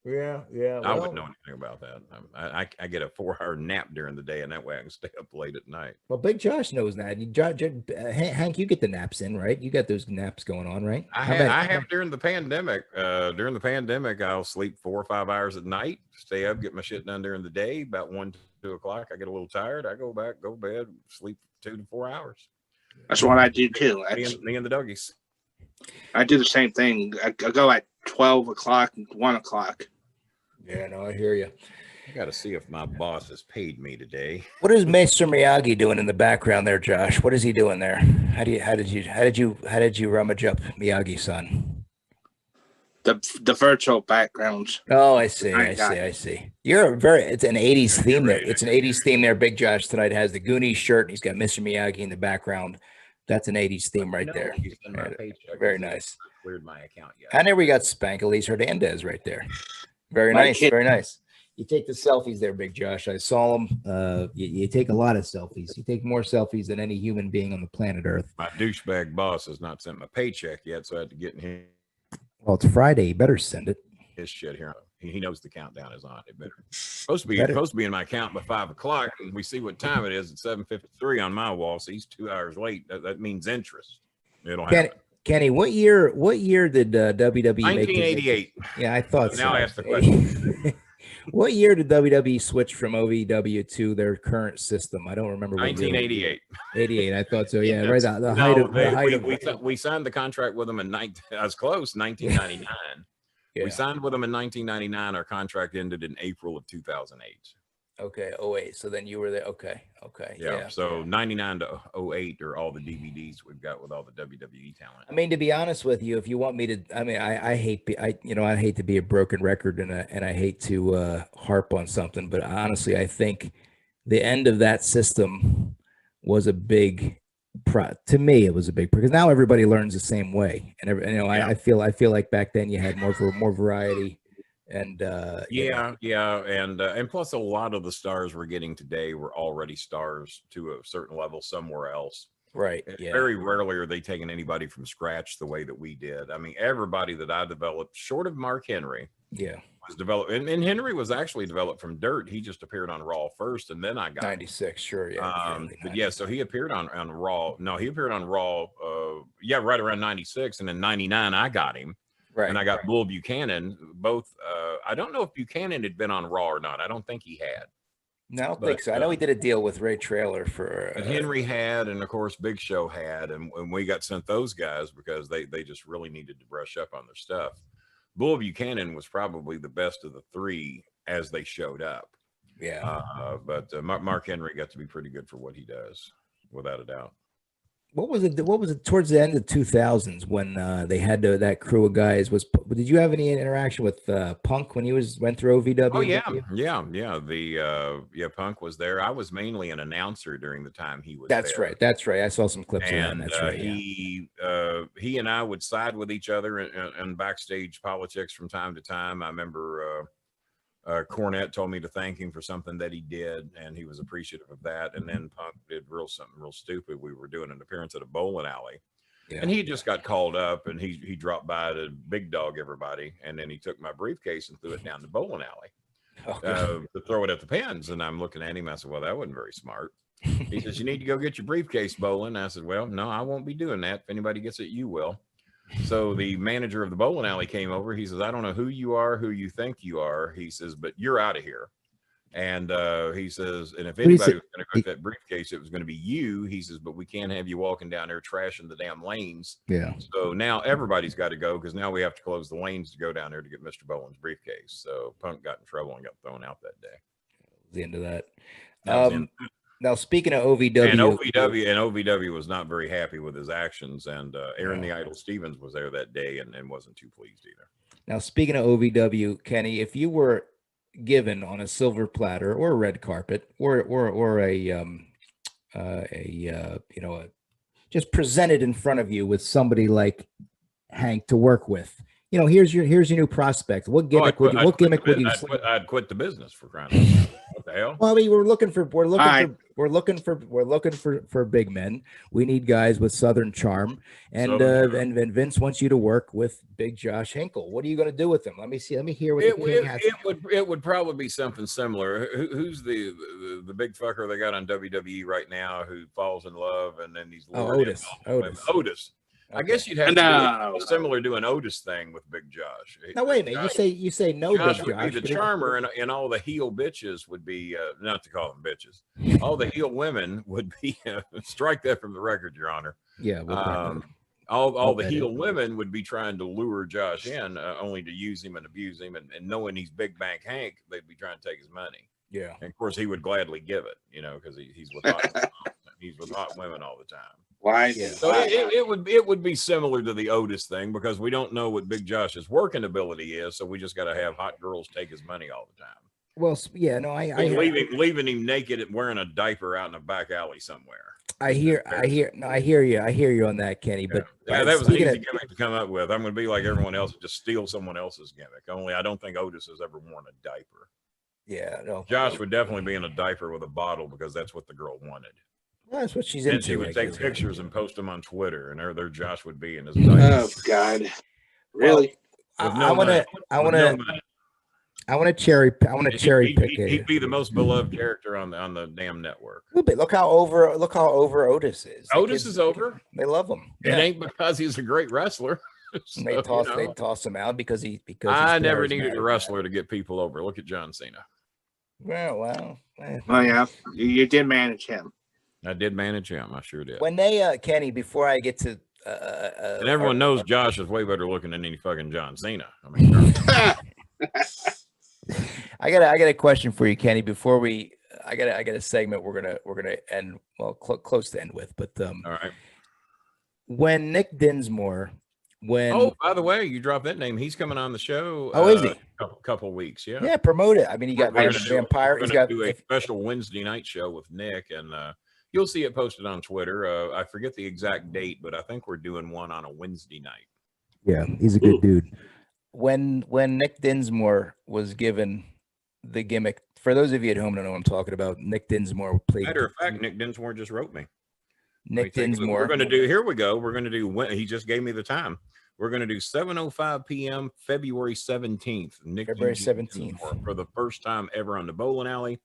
Yeah. I wouldn't know anything about that. I get a 4-hour nap during the day, and that way I can stay up late at night. Well, Big Josh knows that. Hank, you get the naps in, right? You got those naps going on, right? I have during the pandemic. During the pandemic, I'll sleep 4 or 5 hours at night, stay up, get my shit done during the day. About 1 to 2 o'clock, I get a little tired. I go back, go to bed, sleep 2 to 4 hours. That's what I do too. Me and the doggies. I do the same thing. I go at 12 o'clock, 1 o'clock. Yeah, no, I hear you. I got to see if my boss has paid me today. What is Mr. Miyagi doing in the background there, Josh? What is he doing there? How did you rummage up Miyagi-san? The virtual backgrounds. Oh, I see. It's an 80s theme there. It's an 80s theme there. Big Josh tonight has the Goonies shirt, and he's got Mr. Miyagi in the background. That's an 80s theme right there. Very nice. Cleared my account yet. And there we got Spankalese Hernandez right there. Very nice. Very nice. You take the selfies there, Big Josh. I saw them. You take a lot of selfies. You take more selfies than any human being on the planet Earth. My douchebag boss has not sent my paycheck yet, so I had to get in here. Well, it's Friday. You better send it. His shit here. He knows the countdown is on. It better. Supposed to be in my account by 5 o'clock. And we see what time it is. It's 7:53 on my wall. So he's 2 hours late. That means interest. It'll happen. Kenny, what year did WWE 1988. Yeah, I thought so. Now I ask the question. What year did WWE switch from OVW to their current system? I don't remember. 1988. 88. I thought so. Yeah, right. The height of we signed the contract with them in I was close. 1999. Yeah. We signed with them in 1999. Our contract ended in April of 2008. Okay, 08. So then you were there. Okay. Yeah. So 99 to 08 are all the DVDs we've got with all the WWE talent. I mean, to be honest with you, if you want me to, I mean, I hate to be a broken record, and I hate to harp on something, but honestly, I think the end of that system was a big to me. It was a big, because now everybody learns the same way, and I feel like back then you had more variety. And and plus a lot of the stars we're getting today were already stars to a certain level somewhere else. Right. Yeah. Very rarely are they taking anybody from scratch the way that we did. I mean, everybody that I developed, short of Mark Henry, was developed, and Henry was actually developed from dirt. He just appeared on Raw first, and then I got 96. Sure. Yeah. But yeah, so he appeared on Raw. No, he appeared on Raw. Right around 96, and in 99 I got him. Right, and I got Bull Buchanan. Both. I don't know if Buchanan had been on Raw or not. I don't think he had. No, I don't think so. I know he did a deal with Ray Traylor for. Henry had, and of course Big Show had, and we got sent those guys because they just really needed to brush up on their stuff. Bull Buchanan was probably the best of the three as they showed up. Yeah. But Mark Henry got to be pretty good for what he does, without a doubt. What was it towards the end of the 2000s when they had that crew of guys? Did you have any interaction with Punk when he went through OVW? Oh yeah. Punk was there. I was mainly an announcer during the time he was. That's right. I saw some clips of that. That's right. He and I would side with each other in backstage politics from time to time. I remember Cornette told me to thank him for something that he did, and he was appreciative of that. And then Punk did something real stupid. We were doing an appearance at a bowling alley, Yeah. And he just got called up, and he dropped by to big dog everybody, and then he took my briefcase and threw it down the bowling alley to throw it at the pins. And I'm looking at him. I said, "Well, that wasn't very smart." He says, "You need to go get your briefcase, Bolin." I said, "Well, no, I won't be doing that. If anybody gets it, you will." So the manager of the bowling alley came over. He says, "I don't know who you are, who you think you are." He says, "But you're out of here." And he says, "And if anybody was going to get that briefcase, it was going to be you." He says, "But we can't have you walking down there trashing the damn lanes." Yeah. So now everybody's got to go, because now we have to close the lanes to go down there to get Mr. Bolin's briefcase. So Punk got in trouble and got thrown out that day. The end of that. Now, speaking of OVW, and OVW was not very happy with his actions, and Aaron the Idol Stevens was there that day and wasn't too pleased either. Now, speaking of OVW, Kenny, if you were given on a silver platter or a red carpet or just presented in front of you with somebody like Hank to work with, here's your new prospect. What gimmick would you? I'd quit the business, for crying out loud. What the hell? Well, I mean, we're looking for big men. We need guys with Southern charm, and Vince wants you to work with Big Josh Hinkle. What are you going to do with him? Let me hear what it would probably be something similar. Who's the big fucker they got on WWE right now who falls in love and then he's Otis. Okay. I guess you'd have to do similar to an Otis thing with Big Josh. Now wait a minute, you say no. Josh would be the charmer, and all the heel bitches would be not to call them bitches. All the heel women would be strike that from the record, Your Honor. Yeah. All the heel women would be trying to lure Josh in, only to use him and abuse him, and knowing he's Big Bank Hank, they'd be trying to take his money. Yeah. And of course, he would gladly give it, because he's with hot women all the time. Why? Yeah. So it would be similar to the Otis thing, because we don't know what Big Josh's working ability is, so we just got to have hot girls take his money all the time. Well, yeah, no, leaving him naked and wearing a diaper out in a back alley somewhere. I hear you on that, Kenny. But that was an easy gimmick to come up with. I'm going to be like everyone else and just steal someone else's gimmick. Only I don't think Otis has ever worn a diaper. Yeah, no. Josh would definitely be in a diaper with a bottle, because that's what the girl wanted. Well, that's what she's into. And she would take pictures and post them on Twitter, and there Josh would be in his diaper. Oh God, really? I want to cherry pick it. He'd be the most beloved character on the damn network. Look how over Otis is. Otis is over. They love him. It ain't because he's a great wrestler. So, they toss him out because I never needed a wrestler to get people over. Look at John Cena. Well. Oh yeah, you did manage him. I did manage him. I sure did. When they Kenny, before I get to and everyone knows Josh is way better looking than any fucking John Cena. I mean, I got a question for you, Kenny. Before I got a segment we're gonna end close to end with, but all right. When Nick Dinsmore, by the way, you dropped that name. He's coming on the show. Oh, is he? A couple weeks, yeah. Yeah, promote it. I mean, he got Vampire. He's got a special Wednesday night show with Nick, and you'll see it posted on Twitter. I forget the exact date, but I think we're doing one on a Wednesday night. Yeah, he's a good dude. When Nick Dinsmore was given the gimmick, for those of you at home don't know what I'm talking about, Nick Dinsmore played. Matter of fact, Nick Dinsmore just wrote me. Nick Dinsmore. We're going to do. Here we go. We're going to do. He just gave me the time. We're going to do 7:05 p.m. February 17th. February 17th for the first time ever on the Bowling Alley.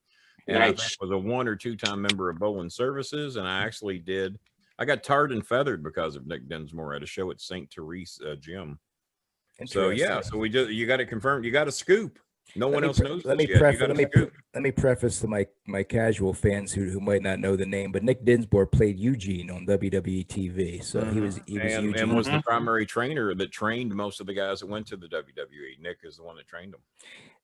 And nice. I think was a 1 or 2 time member of Bowling Services, and I actually did. I got tarred and feathered because of Nick Dinsmore at a show at St. Therese Gym. So yeah, so we just you got it confirmed. You got a scoop. No one else knows. Let me preface to my casual fans who might not know the name, but Nick Dinsmore played Eugene on WWE TV. So he was Eugene. And was the primary trainer that trained most of the guys that went to the WWE. Nick is the one that trained them.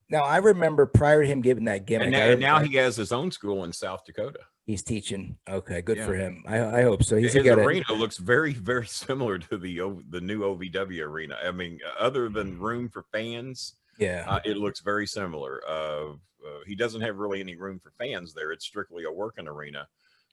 Now I remember prior to him giving that gimmick, and now he has his own school in South Dakota. He's teaching. Okay, good for him. I hope so. His arena looks very, very similar to the new OVW arena. I mean, other than room for fans. Yeah, it looks very similar. He doesn't have really any room for fans there. It's strictly a working arena,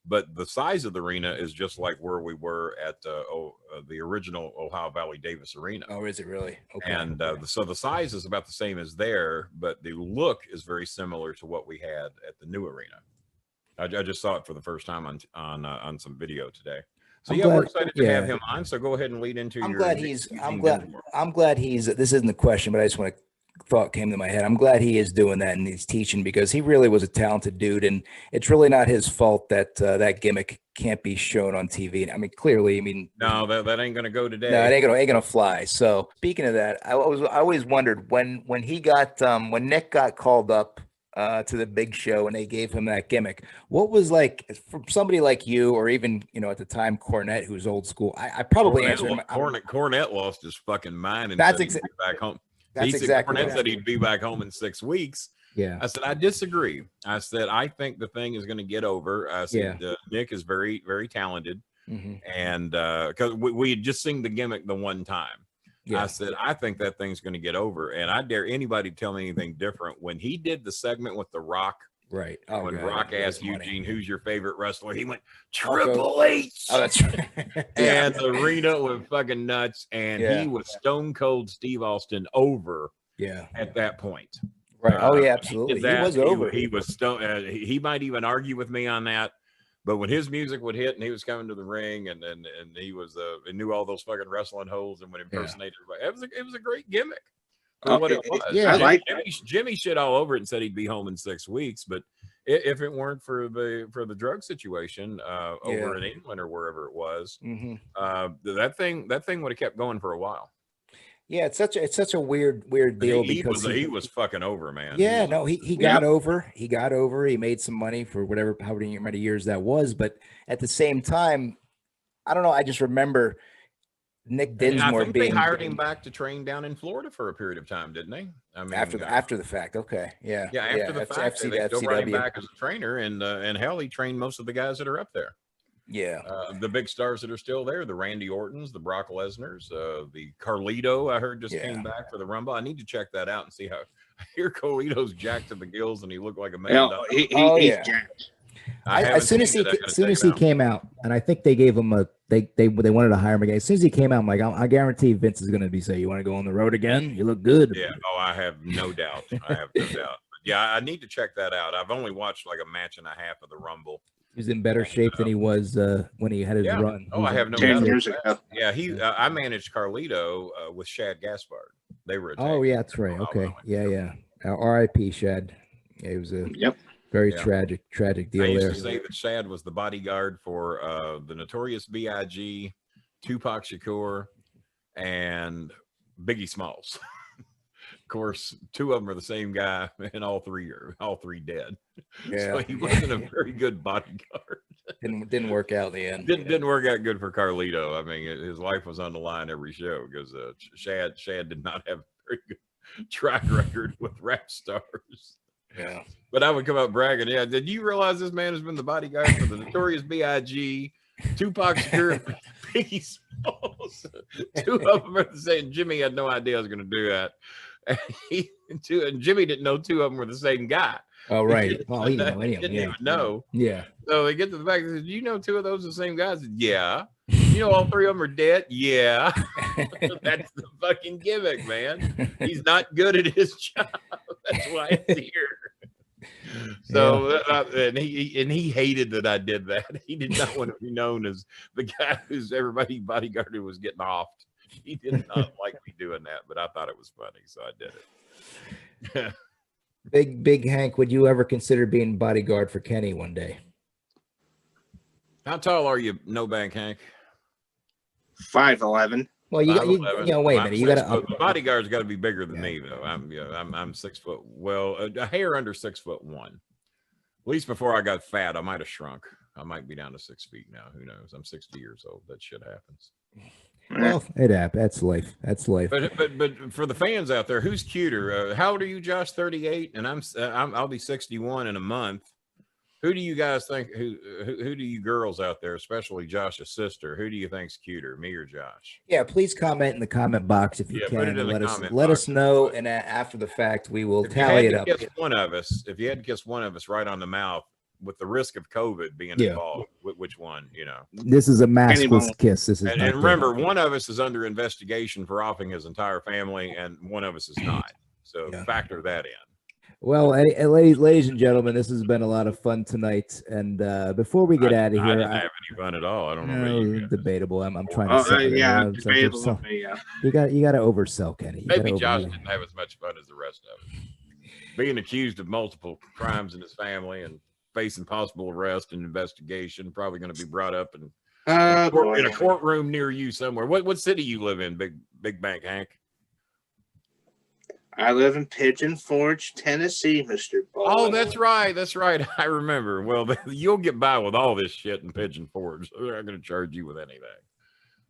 but the size of the arena is just like where we were at the original Ohio Valley Davis Arena. Oh, is it really? Okay. And so the size is about the same as there, but the look is very similar to what we had at the new arena. I just saw it for the first time on some video today. So yeah, we're excited to have him on. So go ahead and lead into I'm glad he's, this isn't the question, but I just want to, thought came to my head. I'm glad he is doing that and he's teaching, because he really was a talented dude, and it's really not his fault that that gimmick can't be shown on TV. I mean, clearly, no, that ain't gonna go today. No, it ain't gonna fly. So speaking of that, I always wondered when he got when Nick got called up to the big show and they gave him that gimmick, what was like for somebody like you, or even at the time Cornette, who's old school? I probably answered. Cornette lost his fucking mind and that's said he'd be back home. That's exactly. Cornette said he'd be back home in 6 weeks. Yeah. I said, I disagree. I said, I think the thing is going to get over. I said, Nick is very, very talented. And because we had just seen the gimmick the one time. Yeah. I said, I think that thing's going to get over. And I dare anybody to tell me anything different. When he did the segment with The Rock, right? When Rock asked Eugene, who's your favorite wrestler? He went, Triple H. Oh, that's right. And the arena went fucking nuts. And he was Stone Cold Steve Austin over at that point. Right. Oh, yeah, absolutely. He was over. He was stone. He might even argue with me on that. But when his music would hit and he was coming to the ring and he was he knew all those fucking wrestling holds and would impersonate everybody. It was a great gimmick. What it was. Yeah, Jimmy shit all over it and said he'd be home in 6 weeks. But if it weren't for the drug situation over in England or wherever it was, that thing would have kept going for a while. Yeah, it's such a weird deal because he was fucking over, man. Yeah, he got over. He got over. He made some money for however many years that was. But at the same time, I don't know. I just remember Nick Dinsmore they hired him back to train down in Florida for a period of time, didn't they? I mean, after the fact. Okay, after the fact, they still brought him back as a trainer, and hell, he trained most of the guys that are up there. Yeah, the big stars that are still there, the Randy Ortons, the Brock Lesnars, the Carlito, I heard just came back for the Rumble. I need to check that out and see how. I hear Carlito's jacked to the gills and he looked like a man. He's jacked. As soon as he came out, and I think they gave him they wanted to hire him again. As soon as he came out, I'm like, I guarantee Vince is going to be saying, "You want to go on the road again? You look good." Yeah. Oh, I have no doubt. But yeah, I need to check that out. I've only watched like a match and a half of the Rumble. He was in better shape than he was when he had his run. Oh, I have no 10 doubt. years ago. Yeah, I managed Carlito with Shad Gaspard. They were. Yeah, that's right. Okay. Yeah. R.I.P. Shad. Yeah, it was a very tragic deal I used there. to say that Shad was the bodyguard for the Notorious B.I.G., Tupac Shakur, and Biggie Smalls. Of course, 2 of them are the same guy, and all three dead. Yeah, so he wasn't a very good bodyguard. Didn't work out in the end. Didn't work out good for Carlito. I mean, his life was on the line every show because Shad did not have a very good track record with rap stars. Yeah, but I would come out bragging. Yeah, did you realize this man has been the bodyguard for the Notorious B.I.G., Tupac Shakur, Biggie Smalls? 2 of them are the same. Jimmy had no idea I was going to do that. And Jimmy didn't know 2 of them were the same guy. Oh, right. Well, he didn't know any of them. Didn't even know. Yeah. So they get to the back. They said, "You know, 2 of those are the same guys?" Said, "Yeah." "You know, all 3 of them are dead?" "Yeah." That's the fucking gimmick, man. He's not good at his job. That's why he's here. So and he hated that I did that. He did not want to be known as the guy who's everybody bodyguarded was getting offed. He did not like me doing that, but I thought it was funny, so I did it. Big Hank, would you ever consider being bodyguard for Kenny one day? How tall are you, No Bank Hank? 5'11". Well, wait a minute. You got to. The bodyguard's got to be bigger than me, though. I'm 6 foot. Well, a hair under 6'1". At least before I got fat, I might have shrunk. I might be down to 6 feet now. Who knows? I'm 60 years old. That shit happens. Well, it happens. That's life. That's life. But for the fans out there, who's cuter? How old are you, Josh? 38, and I'll be 61 in a month. Who do you guys think? Who do you girls out there, especially Josh's sister? Who do you think's cuter, me or Josh? Yeah, please comment in the comment box if you can. Let us know, and after the fact, we will tally it up. If you had to kiss one of us right on the mouth, with the risk of COVID being involved, which one, This is a maskless kiss. This is and remember, one of us is under investigation for offing his entire family, and one of us is not. So factor that in. Well, ladies and gentlemen, this has been a lot of fun tonight. And before we get out of I here, didn't have any fun at all. I don't know about you guys. Debatable. I'm trying to sell it. Yeah, debatable. Yeah. You got to oversell, Kenny. Maybe Josh didn't have as much fun as the rest of us. Being accused of multiple crimes in his family and facing possible arrest and investigation, probably going to be brought up in a courtroom near you somewhere. What city you live in, Big Bank Hank? I live in Pigeon Forge, Tennessee, Mr. Bolin. Oh, that's right. That's right. I remember. Well, you'll get by with all this shit in Pigeon Forge. They're not going to charge you with anything.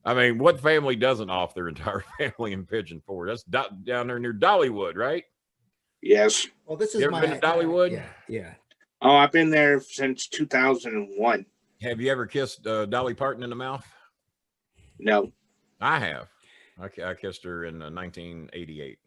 I mean, what family doesn't off their entire family in Pigeon Forge? That's down there near Dollywood, right? Yes. Well, this is you ever been to Dollywood? Yeah. Oh, I've been there since 2001. Have you ever kissed Dolly Parton in the mouth? No. I have. I kissed her in 1988.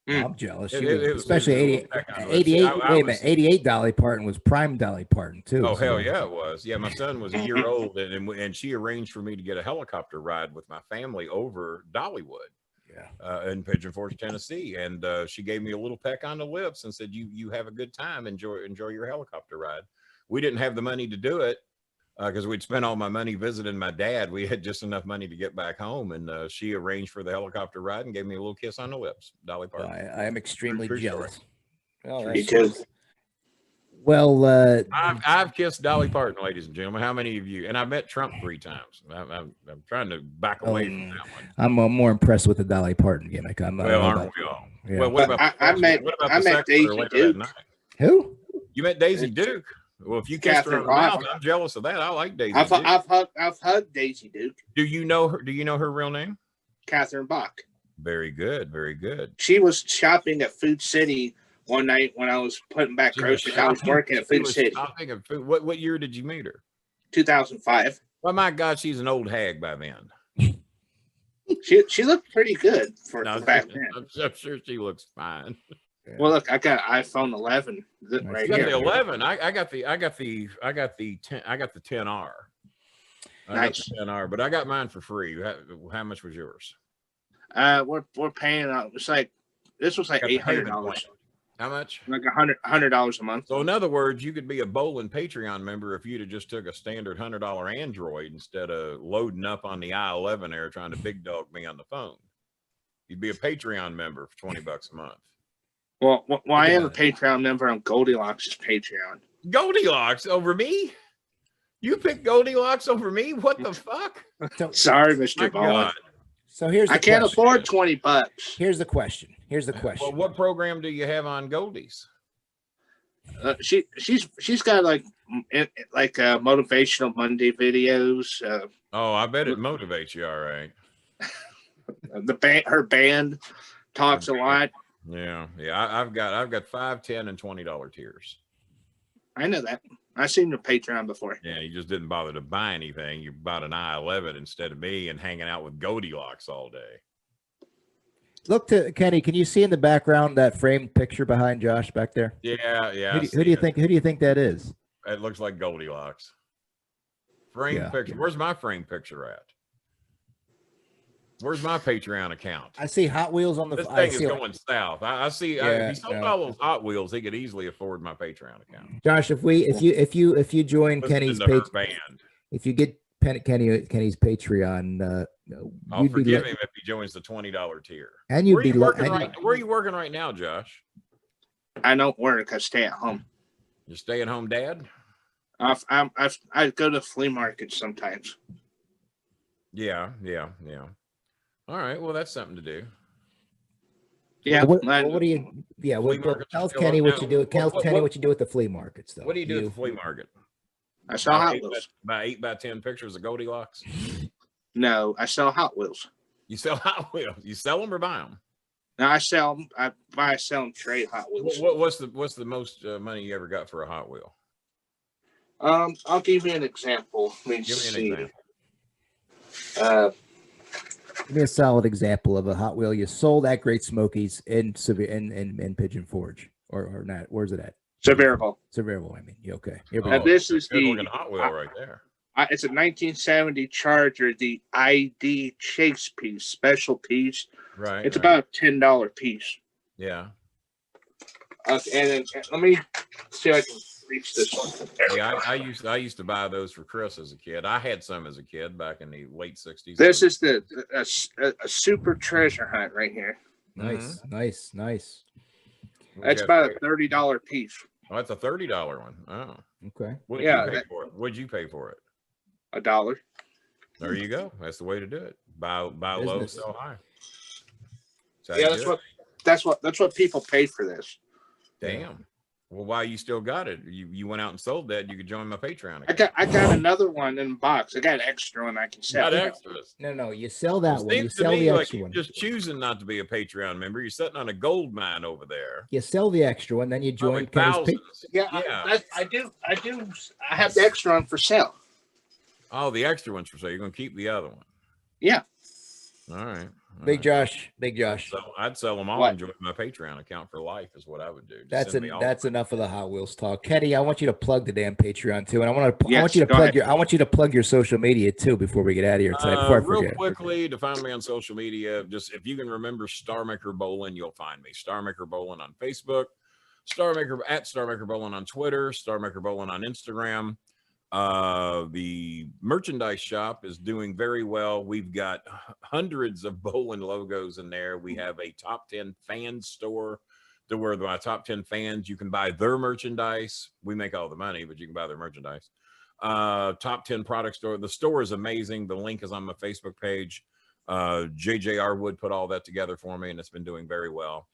I'm jealous. Especially 88. Wait a minute. 88 Dolly Parton was prime Dolly Parton too. Oh, hell yeah, it was. Yeah, my son was a year old, and she arranged for me to get a helicopter ride with my family over Dollywood. Yeah. In Pigeon Forge, Tennessee, and she gave me a little peck on the lips and said, "You have a good time. Enjoy your helicopter ride." We didn't have the money to do it because we'd spent all my money visiting my dad. We had just enough money to get back home, and she arranged for the helicopter ride and gave me a little kiss on the lips. Dolly Parton. I am extremely jealous. Well, me too. Well, I've kissed Dolly Parton, ladies and gentlemen. How many of you? And I met Trump 3 times. I'm trying to back away from that one. I'm more impressed with the Dolly Parton gimmick. Aren't we all? Yeah. Well, what about I met Daisy Duke. Who? You met Daisy Duke? Well, if you kissed her on the mouth, I'm jealous of that. I like Daisy Duke. I've hugged Daisy Duke. Do you know her? Do you know her real name? Catherine Bach. Very good. Very good. She was shopping at Food City one night when I was putting back groceries. I was working at Food City. What year did you meet her? 2005. Well, my God, she's an old hag by then. She looked pretty good for back then. I'm sure she looks fine. Yeah. Well, look, I got an iPhone 11 right here. The 11. I got the 10R. Nice. The 10R, but I got mine for free. How much was yours? We're paying. This was like $800. How much? Like $100 a month. So in other words, you could be a Bolin Patreon member if you'd have just took a standard $100 Android instead of loading up on the i11 there trying to big dog me on the phone. You'd be a Patreon member for $20 a month. Well, I am a Patreon member on Goldilocks' Patreon. Goldilocks over me? You picked Goldilocks over me? What the fuck? Sorry, Mr. Bolin. So here's the I can't afford $20. Here's the question. Well, what program do you have on Goldies? She's got like motivational Monday videos. I bet it motivates you, all right. Her band talks a lot. Yeah. I've got $5, $10, and $20 tiers. I know that. I've seen your Patreon before. Yeah, you just didn't bother to buy anything. You bought an i11 instead of me and hanging out with Goldilocks all day. Look to Kenny. Can you see in the background that framed picture behind Josh back there? Yeah. Who do you think that is? It looks like Goldilocks. Frame picture. Where's my frame picture at? Where's my Patreon account? I see Hot Wheels on the. This thing is going south. I see. If he sold all those Hot Wheels, he could easily afford my Patreon account. Josh, if you join Kenny's band, if you get Kenny's Patreon, I'll forgive him if he joins the $20 tier. And you'd be working where are you working right now, Josh? I don't work. I stay at home. You're staying home, Dad? I go to flea markets sometimes. Yeah. All right. Well, that's something to do. Yeah. What do you? Yeah. Tell Kenny what you do. Tell Kenny what you do at the flea markets, though. What do you do at the flea market? I sell Hot Wheels. About 8 by 10 pictures of Goldilocks. No, I sell Hot Wheels. You sell Hot Wheels. You sell them or buy them? No, I sell them. I buy, sell, and trade Hot Wheels. What's the most money you ever got for a Hot Wheel? I'll give you an example. Give me an example. Give me a solid example of a Hot Wheel you sold at Great Smokies in Pigeon Forge, or not? Where's it at? Sevierville. I mean, okay. This is the looking Hot Wheel right there. It's a 1970 Charger, the ID Chase piece, special piece. Right. It's about a $10 piece. Yeah. Okay, and let me see if I can reach this one. Yeah, I used to buy those for Chris as a kid. I had some as a kid back in the late 60s. This is a super treasure hunt right here. Nice, nice. That's about a $30 piece. Oh, that's a $30 one. Oh, okay. What did you pay for it? What'd you pay for it? $1. There you go. That's the way to do it. Buy low, sell high. Yeah, that's what people pay for this. Damn. Well, why you still got it? You went out and sold that. You could join my Patreon account. I got another one in the box. I got an extra one I can sell. Got extras. No, you sell that one. You sell the extra one. Just choosing not to be a Patreon member. You're sitting on a gold mine over there. You sell the extra one, then you join Kenny's Yeah, I do. I have the extra one for sale. Oh, the extra one's for sale. You're gonna keep the other one. Yeah. All right. Big Josh. So I'd sell them all and join my Patreon account for life is what I would do. That's enough of the Hot Wheels talk. Kenny, I want you to plug the damn Patreon too, and I want you to plug your social media too before we get out of here tonight. Before I forget. Real quickly, to find me on social media, just if you can remember Starmaker Bolin, you'll find me. Starmaker Bolin on Facebook, Starmaker Bolin on Twitter, Starmaker Bolin on Instagram. The merchandise shop is doing very well. We've got hundreds of Bolin logos in there. We have a top 10 fan store to where my top 10 fans, you can buy their merchandise. We make all the money, but you can buy their merchandise. Top 10 product store. The store is amazing. The link is on my Facebook page. JJR Wood put all that together for me, and it's been doing very well.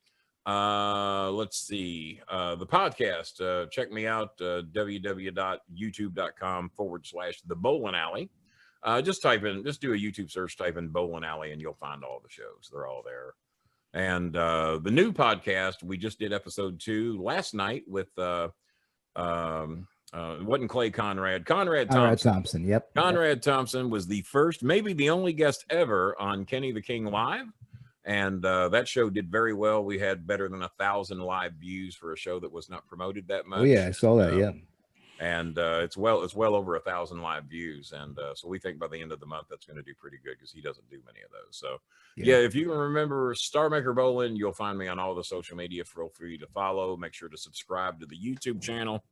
Let's see, the podcast, check me out, www.youtube.com/The Bolin Alley. Just do a YouTube search, type in Bolin Alley, and you'll find all the shows. They're all there. And the new podcast, we just did episode 2 last night with it wasn't Clay Conrad Thompson. Yep. Conrad Thompson was the first, maybe the only guest ever on Kenny the King Live. And that show did very well. We had better than 1,000 live views for a show that was not promoted that much. Oh yeah, I saw that. Yeah, and it's well over 1,000 live views, and so we think by the end of the month that's going to do pretty good because he doesn't do many of those. So yeah, if you can remember Starmaker Bolin, you'll find me on all the social media. Feel free to follow. Make sure to subscribe to the YouTube channel.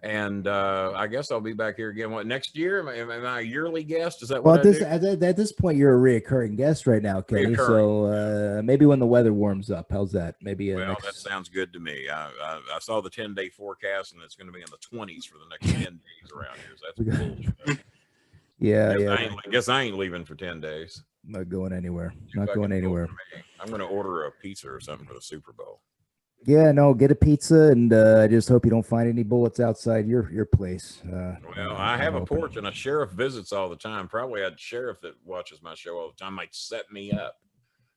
And I guess I'll be back here again. What, next year? Am I a yearly guest? Is that what at this point you're a reoccurring guest right now, Kenny? So maybe when the weather warms up, how's that? Maybe that sounds good to me. I saw the 10-day forecast, and it's going to be in the 20s for the next 10 days around here. So that's bullshit. Yeah. I guess I ain't leaving for 10 days. Not going anywhere. Not going anywhere. I'm going to order a pizza or something for the Super Bowl. Yeah, no, get a pizza, and I just hope you don't find any bullets outside your place. Well, I have a porch, and a sheriff visits all the time. Probably a sheriff that watches my show all the time might set me up.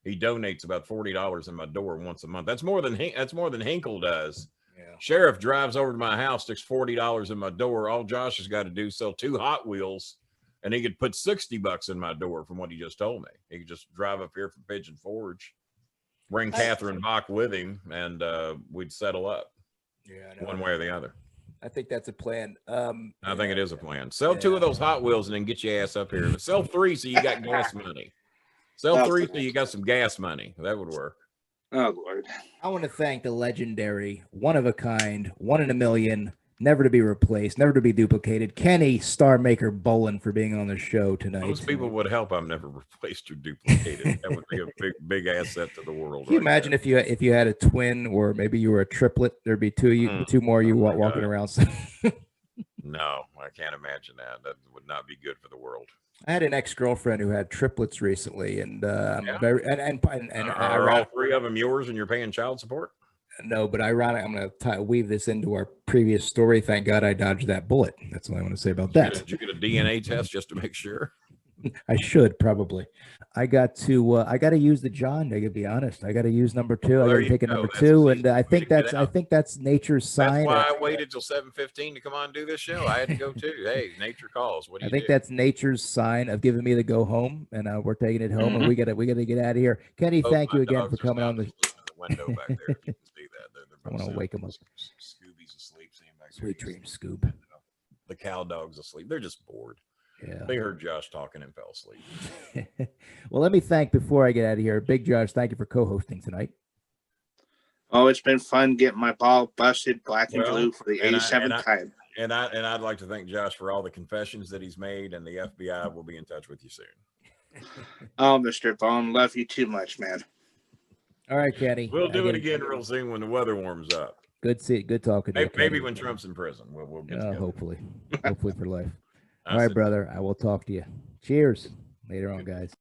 He donates about $40 in my door once a month. That's more than Hinkle does. Yeah. Sheriff drives over to my house, sticks $40 in my door. All Josh has got to do is sell 2 Hot Wheels, and he could put $60 in my door from what he just told me. He could just drive up here from Pigeon Forge. Bring Catherine Bach with him, and we'd settle up. Yeah, one way or the other. I think that's a plan. I think it is a plan. Sell 2 of those Hot Wheels and then get your ass up here. Sell 3 so you got gas money. Sell 3 so you got some gas money. That would work. Oh, Lord. I want to thank the legendary, one of a kind, 1 in a million, never to be replaced, never to be duplicated, Kenny Starmaker Bolin for being on the show tonight. Most people would help. I'm never replaced or duplicated. That would be a big asset to the world. Can you imagine if you had a twin, or maybe you were a triplet? There'd be 2 more of you walking around. No, I can't imagine that. That would not be good for the world. I had an ex-girlfriend who had triplets recently, and are all 3 of them yours, and you're paying child support? No, but ironic. I'm going to weave this into our previous story. Thank God I dodged that bullet. That's all I want to say about that. Did you get a DNA test just to make sure? I should probably. I got to use the John. I gotta be honest. I got to use number 2. I got to take a number 2, and I think that's nature's sign. That's why I waited till 7:15 to come on and do this show. I had to go too. Hey, nature calls. What do you do? I think that's nature's sign of giving me the go home, and we're taking it home, and we got to get out of here. Kenny, thank you again for coming on the window back there. You can see that. I want to wake him up. Scooby's asleep. Sweet dreams, Scoob. The cow dog's asleep. They're just bored. Yeah. They heard Josh talking and fell asleep. Well, let me thank, before I get out of here, Big Josh, thank you for co-hosting tonight. Oh, it's been fun getting my ball busted black and blue for the 87th time. And I'd like to thank Josh for all the confessions that he's made, and the FBI will be in touch with you soon. Oh, Mr. Bone, love you too much, man. All right, Kenny. We'll do it again real soon when the weather warms up. Good talking to you. Maybe when Trump's in prison, we'll get together. Hopefully for life. All right, brother. I will talk to you. Cheers. Later on, guys.